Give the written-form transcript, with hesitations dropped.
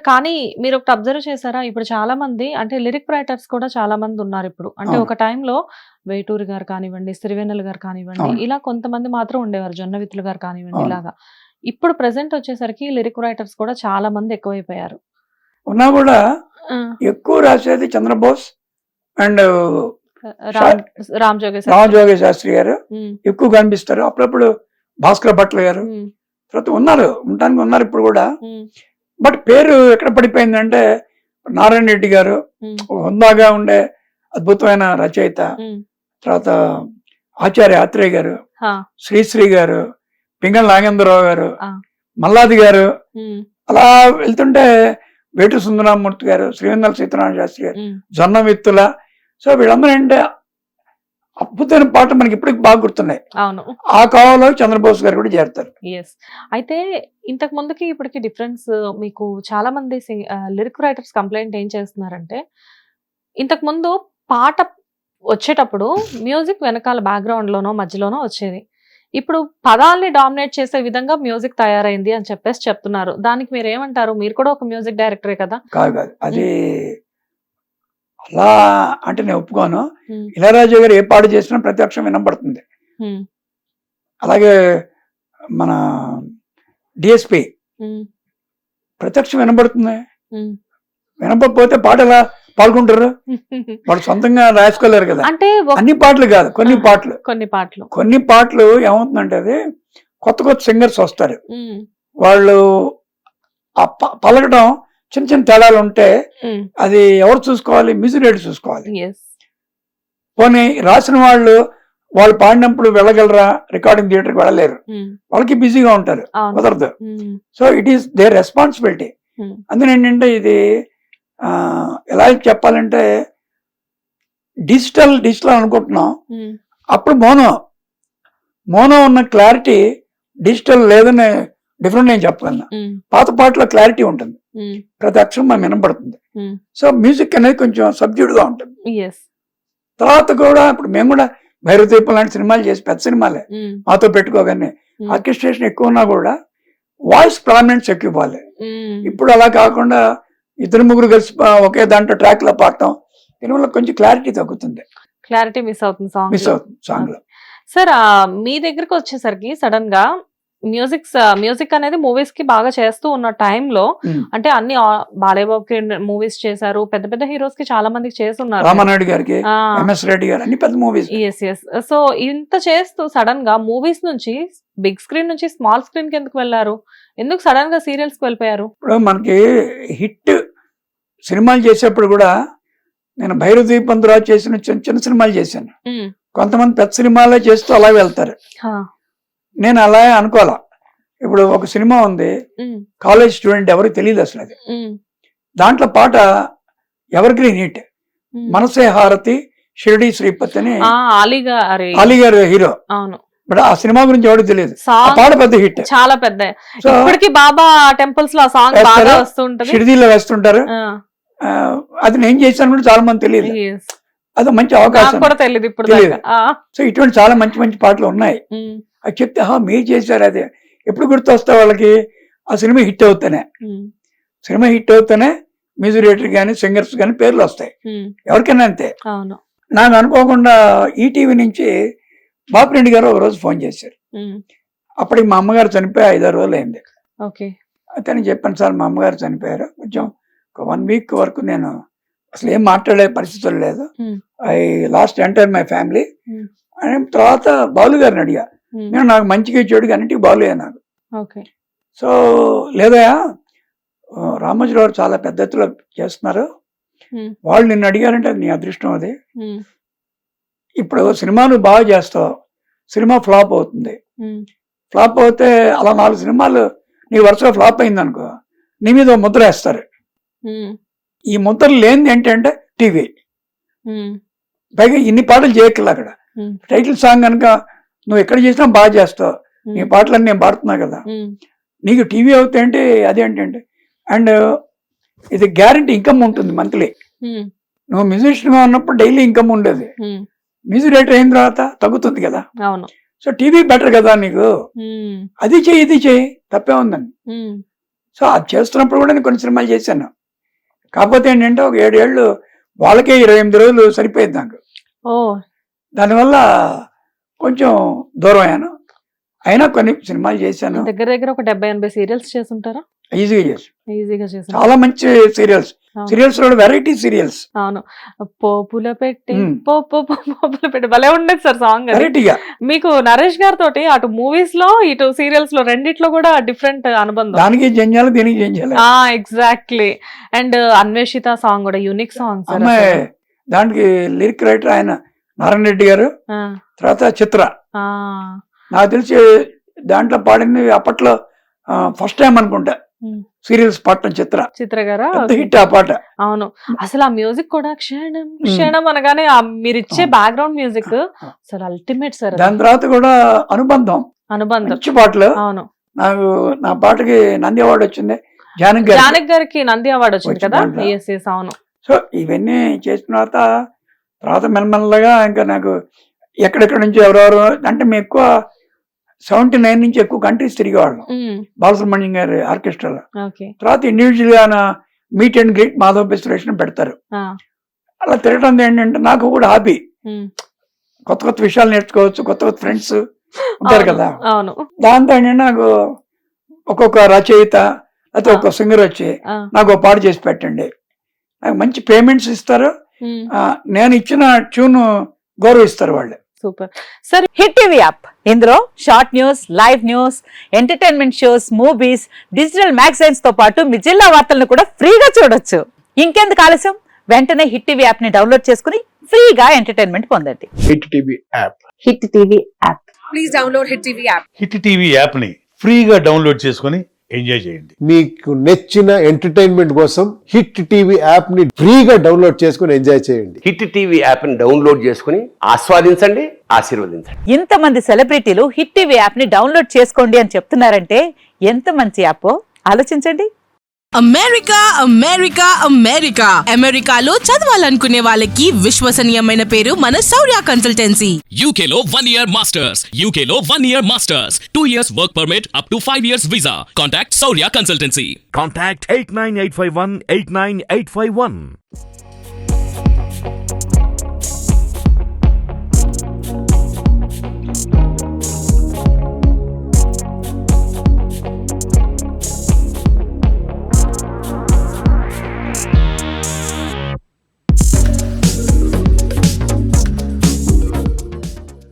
కానీ మీరొకటి అబ్జర్వ్ చేసారా? ఇప్పుడు చాలా మంది అంటే లిరిక్ రైటర్స్ కూడా చాలా మంది ఉన్నారిప్పుడు. అంటే అవును. ఒక టైంలో వేటూరి గారు కానివ్వండి, సిరివెన్నెల గారు కానివ్వండి, అవును. ఇలా కొంతమంది మాత్రం ఉండేవారు. జొన్నవిత్తులు గారు కానివ్వండి అవును. ఇలాగా. ఇప్పుడు ప్రెజెంట్ వచ్చేసరికి లిరిక్ రైటర్స్ కూడా చాలా మంది ఎక్కువైపోయారు. ఉన్నా కూడా ఆ! ఎక్కువ రాసేది చంద్రబోస్ అండ్ రామ్ రామ్ జోగయ్య శాస్త్రి. రామజోగ శాస్త్రి గారు హ్మ్. ఎక్కువ కనిపిస్తారు. అప్పుడప్పుడు భాస్కర భట్ల గారు హ్మ్. తర్వాత ఉండటానికి ఉన్నారు ఇప్పుడు కూడా. హ్మ్. బట్ పేరు ఎక్కడ పడిపోయిందంటే నారాయణ రెడ్డి గారు హ్మ్. హుందాగా ఉండే అద్భుతమైన రచయిత. హ్మ్. తర్వాత ఆచార్య ఆత్రేయ గారు, ఆ! శ్రీశ్రీ గారు, పింగళ నాగేంద్రరావు గారు, ఆ! మల్లాది గారు, హ్మ్. అలా వెళ్తుంటే వేటు సుందరరామూర్తి గారు, శ్రీవెన్నెల సీతారామ శాస్త్రి గారు, హ్మ్. జొన్న విత్తుల. సో వీళ్ళందరూ ఏంటంటే అద్భుతమైన పాటలు మనకి ఇప్పటికి బాగా గుర్తున్నాయి. అవును. ఆ కాలంలో చంద్రబోస్ గారు కూడా చేరుతారు. యెస్. అయితే ఇంతకు ముందుకి ఇప్పటికి డిఫరెన్స్ మీకు చాలా మంది లిరిక్ రైటర్స్ కంప్లెయింట్ ఏం చేస్తున్నారంటే, ఇంతకు ముందు పాట వచ్చేటప్పుడు మ్యూజిక్ వెనకాల బ్యాక్‌గ్రౌండ్‌లోనో, మధ్యలోనో వచ్చేది. ఇప్పుడు పదాల్ని డామినేట్ చేసే విధంగా మ్యూజిక్ తయారైంది అని చెప్పేసి చెప్తున్నారు. దానికి మీరేమంటారు? మీరు కూడా ఒక మ్యూజిక్ డైరెక్టరే కదా! కాదు. అది హ్మ్. అలా అంటే నేను ఒప్పుకోను. హ్మ్. ఇళయరాజా గారు ఏ పాట చేసినా ప్రతి అక్షరం వినపడుతుంది. హ్మ్. అలాగే మన డీఎస్‌పీ హ్మ్. ప్రతి అక్షరం వినపడుతుంది. హ్మ్. వినపకపోతే పాట ఎలా పాడుకుంటారు? వాళ్ళు సొంతంగా రాసుకోలేరు కదా! అంటే అన్ని పాటలు కాదు. కొన్ని ఆహా! పాటలు. కొన్ని పాటలు. కొన్ని పాటలు ఏమవుతుందంటే అది కొత్త సింగర్స్ వస్తారు. హ్మ్. వాళ్ళు ఆ పలకడం చిన్న చిన్న తేడాలు ఉంటే హ్మ్. అది ఎవరు చూసుకోవాలి? మ్యూజిక్ డైరెక్టర్ చూసుకోవాలి. యెస్. పోనీ రాసిన వాళ్ళు పాడినప్పుడు వెళ్ళగలరా? రికార్డింగ్ థియేటర్‌కి వెళ్ళలేరు. హ్మ్. వాళ్ళకి బిజీగా ఉంటారు. అవును. కుదరదు. హ్మ్. So it is there responsibility. హ్మ్. అందులో ఏంటంటే ఇది ఎలా చెప్పాలంటే డిజిటల్ అనుకుంటున్నాం. హ్మ్. అప్పుడు మోనో ఉన్న క్లారిటీ డిజిటల్ లేదని డిఫరెంట్ నేను చెప్పగలను. హ్మ్. పాత పాటలో క్లారిటీ ఉంటుంది. హ్మ్. ప్రతి అక్షరం మనకు వినపడుతుంది. హ్మ్. సో మ్యూజిక్ అనేది కొంచెం సబ్డ్యూడ్‌గా ఉంటుంది. యెస్. తర్వాత కూడా ఇప్పుడు మేము కూడా భైరవ దీపం లాంటి సినిమాలు చేసి పెద్ద సినిమాలే హ్మ్. మాతో పెట్టుకోగానే హ్మ్. ఆర్కెస్ట్రేషన్ ఎక్కువ ఉన్నా కూడా వాయిస్ ప్రామినెన్స్ ఎక్కువ ఇవ్వాలి. హ్మ్. ఇప్పుడు అలా కాకుండా ఇద్దరు ముగ్గురు కలిసి ఒకే దాంట్లో ట్రాక్‌లో పాడటం దీనివల్ల కొంచెం క్లారిటీ తగ్గుతుంది. క్లారిటీ మిస్ అవుతుంది మిస్ సాంగ్‌లో. అవుతుంది సాంగ్‌లో. సార్ మీ దగ్గరకొచ్చేసరికి సడెన్‌గా మ్యూజిక్ అనేది మూవీస్‌కి బాగా చేస్తూ ఉన్న టైంలో హ్మ్. అంటే అన్ని బాలయ్య బాబుకి మూవీస్ చేశారు. పెద్ద పెద్ద హీరోస్‌కి చాలా మందికి చేసున్నారు మీరు. రామానాయుడు గారికి, ఆ! ఎంఎస్ రెడ్డి గారు అన్ని పెద్ద మూవీస్. యెస్. సో, ఇంత చేస్తూ సడెన్‌గా మూవీస్ నుంచి బిగ్ స్క్రీన్ నుంచి స్మాల్ స్క్రీన్‌కి ఎందుకు వెళ్లారు? ఎందుకు సడెన్‌గా సీరియల్స్‌కి వెళ్ళిపోయారు? ఇప్పుడు మనకి హిట్ సినిమాలు చేసేప్పుడు కూడా నేను భైరవ దీపం తర్వాత చేసిన చిన్న చిన్న సినిమాలు చేశాను. హ్మ్. కొంతమంది పెద్ద సినిమాలే చేస్తూ అలా వెళ్తారు. ఆ! నేను అలా అనుకోలా. ఇప్పుడు ఒక సినిమా ఉంది. హ్మ్. కాలేజ్ స్టూడెంట్ ఎవరికి తెలీదు అసలు అది. హ్మ్. దాంట్లో పాట ఎవర్ గ్రీన్ హిట్. హ్మ్. మనసే హారతి షిరిడి శ్రీపతి అని అలీ గారి అలీ గారు హీరో. అవును. బట్ ఆ సినిమా గురించి ఎవరికి తెలియదు. ఆ సాంగ్ పాట పెద్ద హిట్. చాలా పెద్ద. సో ఇప్పటికి బాబా టెంపుల్స్ లో ఆ సాంగ్ బాగా వేస్తారు. వస్తూ ఉంటది. షిరిడీలో వేస్తుంటారు. ఆ! అది నేను చేశాను కూడా చాలా మంది తెలియదు. యెస్. అది మంచి నాకు అవకాశం. కూడా తెలీదు ఇప్పుడు తెలీదు. దాకా. ఆ! సో ఇటువంటి చాలా మంచి మంచి పాటలు ఉన్నాయి. హ్మ్. అది చెప్తే మీరు చేశారు అది. ఎప్పుడు గుర్తొస్తా వాళ్ళకి ఆ సినిమా హిట్ అవుతానే. హ్మ్. సినిమా హిట్ అవుతానే మ్యూజిక్ డైరెక్టర్ కానీ సింగర్స్ కానీ పేర్లు వస్తాయి. హ్మ్. ఎవరికైనా అంతే. అవును. నాకు అనుకోకుండా ఈటీవీ నుంచి బాపిరెడ్డి గారు ఒక రోజు ఫోన్ చేశారు. హ్మ్. అప్పటికి మా అమ్మగారు చనిపోయి 5-6 రోజులు అయింది. ఓకే. అయితే నేను చెప్పాను సార్ మా అమ్మగారు చనిపోయారు. కొంచెం ఒక 1 వీక్ వరకు నేను అసలు ఏం మాట్లాడే పరిస్థితులు లేదు. హ్మ్. I last entire my family. హ్మ్. అని తర్వాత బాలు గారిని అడిగా. హ్మ్. నేను నాకు మంచిగా చెడుగా అన్నిటికీ బాలుయే నాకు. ఓకే. సో లేదయ్యా రామోజీరావు గారు చాలా పెద్ద ఎత్తులో చేస్తున్నారు. హ్మ్. వాళ్ళు నిన్ను అడిగారంటే అది నీ అదృష్టం అది. హ్మ్. ఇప్పుడు సినిమా నువ్వు బాగా చేస్తావు. సినిమా ఫ్లాప్ అవుతుంది. హ్మ్. ఫ్లాప్ అవుతే అలా 4 సినిమాలు నీ వరుసగా ఫ్లాప్ అయిందనుకో నీ మీద ఓ ముద్ర వేస్తారు. హ్మ్. ఈ ముద్ర లేనిది ఏంటంటే టీవీ. హ్మ్. పైగా ఇన్ని పాటలు చేయక్కర్లే అక్కడ. హ్మ్. టైటిల్ సాంగ్ కనుక నువ్వు ఎక్కడ చేసినా బాగా చేస్తావు. నీ హ్మ్. పాటలన్నీ నేను పాడుతున్నా కదా! హ్మ్. నీకు టీవీ అవుతాయంటే అదేంటంటే అండ్ ఇది గ్యారంటీ ఇన్కమ్ ఉంటుంది మంత్లీ. హ్మ్. నువ్వు మ్యూజిషియన్‌గా ఉన్నప్పుడు డైలీ ఇన్కమ్ ఉండేది. హ్మ్. మ్యూజిక్ డైరెక్టర్ అయిన తర్వాత తగ్గుతుంది కదా! అవును. సో టీవీ బెటర్ కదా నీకు. హ్మ్. అది చెయ్యి, ఇది చెయ్యి తప్పే ఉందండి. హ్మ్. సో అది చేస్తున్నప్పుడు కూడా నేను కొన్ని సినిమాలు చేశాను. కాకపోతే ఏంటంటే ఒక 7 ఏళ్ళు వాళ్ళకే 28 రోజులు సరిపోయేది నాకు. ఓ దానివల్ల కొంచెం దూరం అయ్యాను. అయినా కొన్ని సినిమాలు చేశాను. దగ్గర దగ్గర ఒక 70-80 సీరియల్స్ చేస్తుంటారా? ఈజీగా చేశాను. ఈజీగా చేశాను. చాలా మంచి సీరియల్స్. సీరియల్స్ లో వెరైటీ సీరియల్స్. అవును, పోపుల పెట్టి పోపుల పెట్టి భలే ఉండేది సార్ సాంగ్. వెరైటీగా మీకు నరేష్ గారితో అటు మూవీస్ లో ఇటు సీరియల్స్ లో రెండిట్లో కూడా డిఫరెంట్ అనుబంధం. దానికి జంజాలి, దీనికి జంజాలి. ఎగ్జాక్ట్లీ. అండ్ అన్వేషిత సాంగ్ కూడా యూనిక్ సాంగ్ సార్. అమ్మాయి దానికి లిరిక్ రైటర్ ఆయన నారాయణ రెడ్డి గారు, తర్వాత చిత్ర. నాకు తెలిసి దాంట్లో పాడింది అప్పట్లో ఫస్ట్ టైం అనుకుంటా సీరియల్స్ పాడటం చిత్ర గారా. హిట్ ఆ పాట. అవును, అసలు ఆ మ్యూజిక్ కూడా క్షణం క్షణం అనగానే మీరు ఇచ్చే బ్యాక్గ్రౌండ్ మ్యూజిక్ అసలు అల్టిమేట్ సార్. దాని తర్వాత కూడా అనుబంధం మంచి పాటలు. అవును, నాకు నా పాటకి నంది అవార్డు వచ్చింది. జానక్ గారికి నంది అవార్డు వచ్చింది కదా. అవును. సో ఇవన్నీ చేసిన తర్వాత మెల్లమెల్లగా ఇంకా నాకు ఎక్కడెక్కడ నుంచి ఎవరెవరు అంటే మేము ఎక్కువ 79 నుంచి ఎక్కువ కంట్రీస్ తిరిగేవాళ్ళం బాలసుబ్రహ్మణ్యం గారి ఆర్కెస్ట్రాలో. తర్వాత ఇండివిజువల్ గా మీట్ అండ్ గ్రీట్ మాధవ బెస్టరేషన్ పెడతారు. అలా తిరగడం ఏంటంటే నాకు కూడా హాబీ. కొత్త కొత్త విషయాలు నేర్చుకోవచ్చు, కొత్త కొత్త ఫ్రెండ్స్ ఉంటారు కదా. దాంతో ఏంటంటే నాకు ఒక్కొక్క రచయిత లేకపోతే ఒక్కొక్క సింగర్ వచ్చి నాకు ఒక పాట చేసి పెట్టండి, నాకు మంచి పేమెంట్స్ ఇస్తారు, నేను ఇచ్చిన ట్యూన్ గౌరవిస్తారు వాళ్ళు. Super sir. Hit TV app, ఇందులో short news, live news, entertainment shows, movies, digital magazines తో పాటు మీ జిల్లా వార్తలను కూడా ఫ్రీగా చూడొచ్చు. ఇంకెందుకు ఆలస్యం, వెంటనే హిట్ టీవీ యాప్ ని డౌన్లోడ్ చేసుకుని ఫ్రీగా ఎంటర్టైన్మెంట్ పొందండి. Hit TV app. Hit TV app. Please download hit TV app. Hit TV app ని ఫ్రీగా డౌన్లోడ్ చేసుకుని ఎంజాయ్ చేయండి. మీకు నచ్చిన ఎంటర్టైన్మెంట్ కోసం హిట్ టీవీ యాప్ ని ఫ్రీగా డౌన్లోడ్ చేసుకుని ఎంజాయ్ చేయండి. హిట్ టీవీ యాప్ ని డౌన్లోడ్ చేసుకుని ఆస్వాదించండి, ఆశీర్వదించండి. ఇంతమంది సెలబ్రిటీలు హిట్ టీవీ యాప్ ని డౌన్లోడ్ చేసుకోండి అని చెప్తున్నారంటే ఎంత మంచి యాప్ ఆలోచించండి. అమెరికా అమెరికా అమెరికా అమెరికాలో చదవాలనుకునే వాళ్ళకి విశ్వసనీయమైన పేరు మన శౌర్య కన్సల్టెన్సీ. UK లో 1 year masters. UK లో 1 year masters. 2 years work permit up to 5 years visa. Contact Saurya Consultancy. Contact 89851 89851.